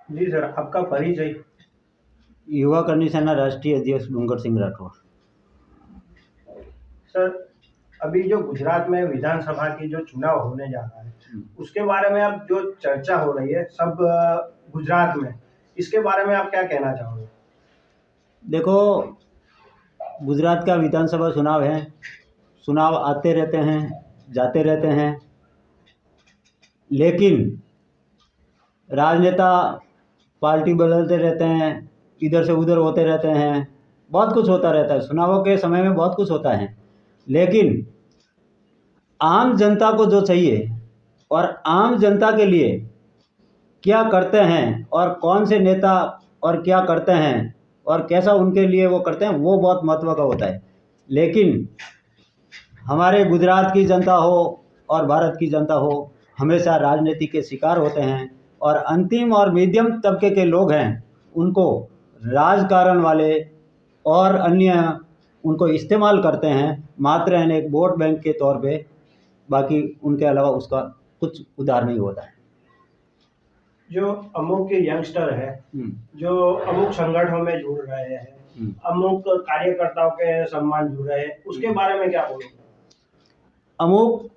जी sir, आपका परिचय। युवा करनी सेना राष्ट्रीय अध्यक्ष डूंगर सिंह राठौर। सर, अभी जो गुजरात में विधानसभा की जो चुनाव होने जा रहा है उसके बारे में अब जो चर्चा हो रही है सब गुजरात में, इसके बारे में आप क्या कहना चाहोगे? देखो, गुजरात का विधानसभा चुनाव है। चुनाव आते रहते हैं, जाते रहते हैं, लेकिन राजनेता पार्टी बदलते रहते हैं, इधर से उधर होते रहते हैं, बहुत कुछ होता रहता है। चुनावों के समय में बहुत कुछ होता है, लेकिन आम जनता को जो चाहिए और आम जनता के लिए क्या करते हैं और कौन से नेता और क्या करते हैं और कैसा उनके लिए वो करते हैं, वो बहुत महत्व का होता है। लेकिन हमारे गुजरात की जनता हो और भारत की जनता हो, हमेशा राजनीति के शिकार होते हैं और अंतिम और मीडियम तबके के लोग हैं, उनको राजकारण वाले और अन्य उनको इस्तेमाल करते हैं मात्र एक वोट बैंक के तौर पे। बाकी उनके अलावा उसका कुछ उधार नहीं होता है। जो अमुक के यंगस्टर है जो अमुक संगठनों में जुड़ रहे हैं, अमुक कार्यकर्ताओं के सम्मान जुड़ रहे हैं, उसके बारे में क्या बोलोगे? अमुक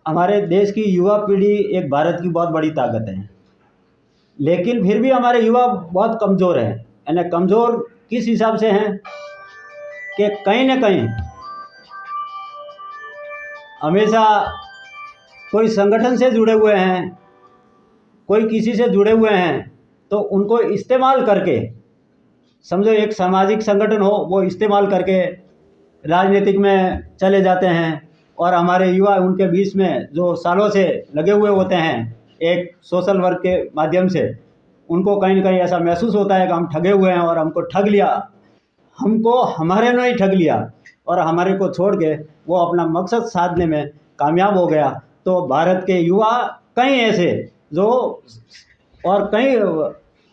हमारे देश की युवा पीढ़ी एक भारत की बहुत बड़ी ताकत है, लेकिन फिर भी हमारे युवा बहुत कमज़ोर हैं। यानी कमज़ोर किस हिसाब से हैं कि कहीं ना कहीं हमेशा कोई संगठन से जुड़े हुए हैं, कोई किसी से जुड़े हुए हैं, तो उनको इस्तेमाल करके, समझो एक सामाजिक संगठन हो, वो इस्तेमाल करके राजनीतिक में चले जाते हैं और हमारे युवा उनके बीच में जो सालों से लगे हुए होते हैं एक सोशल वर्क के माध्यम से, उनको कहीं ना कहीं ऐसा महसूस होता है कि हम ठगे हुए हैं और हमको ठग लिया, हमको हमारे ने ही ठग लिया और हमारे को छोड़ के वो अपना मकसद साधने में कामयाब हो गया। तो भारत के युवा कई ऐसे जो और कई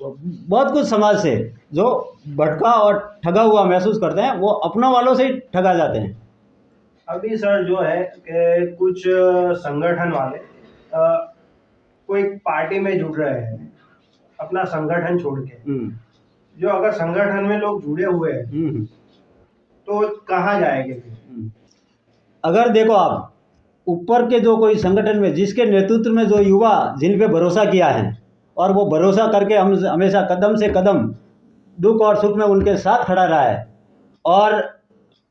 बहुत कुछ समाज से जो भटका और ठगा हुआ महसूस करते हैं, वो अपनों वालों से ही ठगा जाते हैं। अभी सर जो है कि कुछ संगठन वाले कोई पार्टी में जुड़ रहे हैं अपना संगठन छोड़ के, जो अगर संगठन में लोग जुड़े हुए हैं तो कहाँ जाएंगे फिर? अगर देखो, आप ऊपर के जो कोई संगठन में जिसके नेतृत्व में जो युवा जिन पे भरोसा किया है और वो भरोसा करके हम हमेशा कदम से कदम दुख और सुख में उनके साथ खड़ा रहा है, और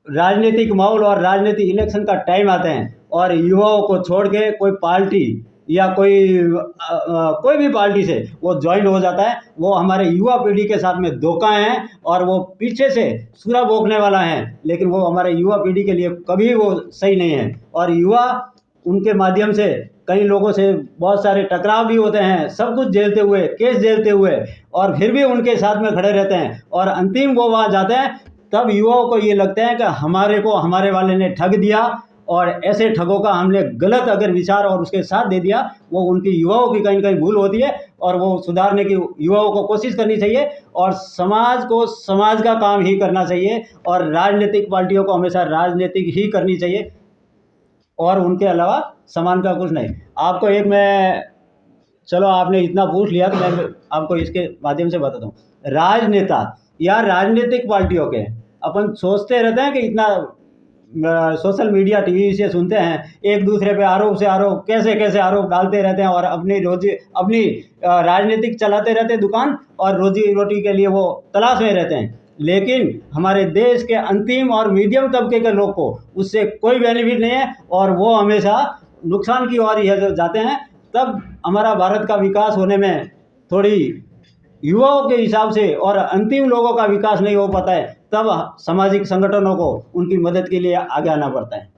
राजनीतिक माहौल और राजनीतिक इलेक्शन का टाइम आते हैं और युवाओं को छोड़ के कोई पार्टी या कोई भी पार्टी से वो ज्वाइन हो जाता है, वो हमारे युवा पीढ़ी के साथ में धोखा है और वो पीछे से सूरा भोंकने वाला है, लेकिन वो हमारे युवा पीढ़ी के लिए कभी वो सही नहीं है। और युवा उनके माध्यम से कई लोगों से बहुत सारे टकराव भी होते हैं, सब कुछ झेलते हुए, केस झेलते हुए, और फिर भी उनके साथ में खड़े रहते हैं और अंतिम वो वहाँ जाते हैं, तब युवाओं को ये लगता है कि हमारे को हमारे वाले ने ठग दिया और ऐसे ठगों का हमने गलत अगर विचार और उसके साथ दे दिया, वो उनकी युवाओं की कहीं कहीं भूल होती है और वो सुधारने की युवाओं को कोशिश करनी चाहिए और समाज को समाज का काम ही करना चाहिए और राजनीतिक पार्टियों को हमेशा राजनीतिक ही करनी चाहिए और उनके अलावा समान का कुछ नहीं। आपको एक मैं, चलो आपने इतना पूछ लिया तो मैं आपको इसके माध्यम से बताता हूँ। राजनेता या राजनीतिक पार्टियों के अपन सोचते रहते हैं कि इतना सोशल मीडिया टीवी से सुनते हैं, एक दूसरे पे आरोप से आरोप, कैसे कैसे आरोप डालते रहते हैं और अपनी राजनीतिक चलाते रहते हैं दुकान और रोजी रोटी के लिए वो तलाश में रहते हैं, लेकिन हमारे देश के अंतिम और मीडियम तबके के लोग को उससे कोई बेनिफिट नहीं है और वो हमेशा नुकसान की ओर ही जाते हैं। तब हमारा भारत का विकास होने में थोड़ी युवाओं के हिसाब से और अंतिम लोगों का विकास नहीं हो पाता है, तब सामाजिक संगठनों को उनकी मदद के लिए आगे आना पड़ता है।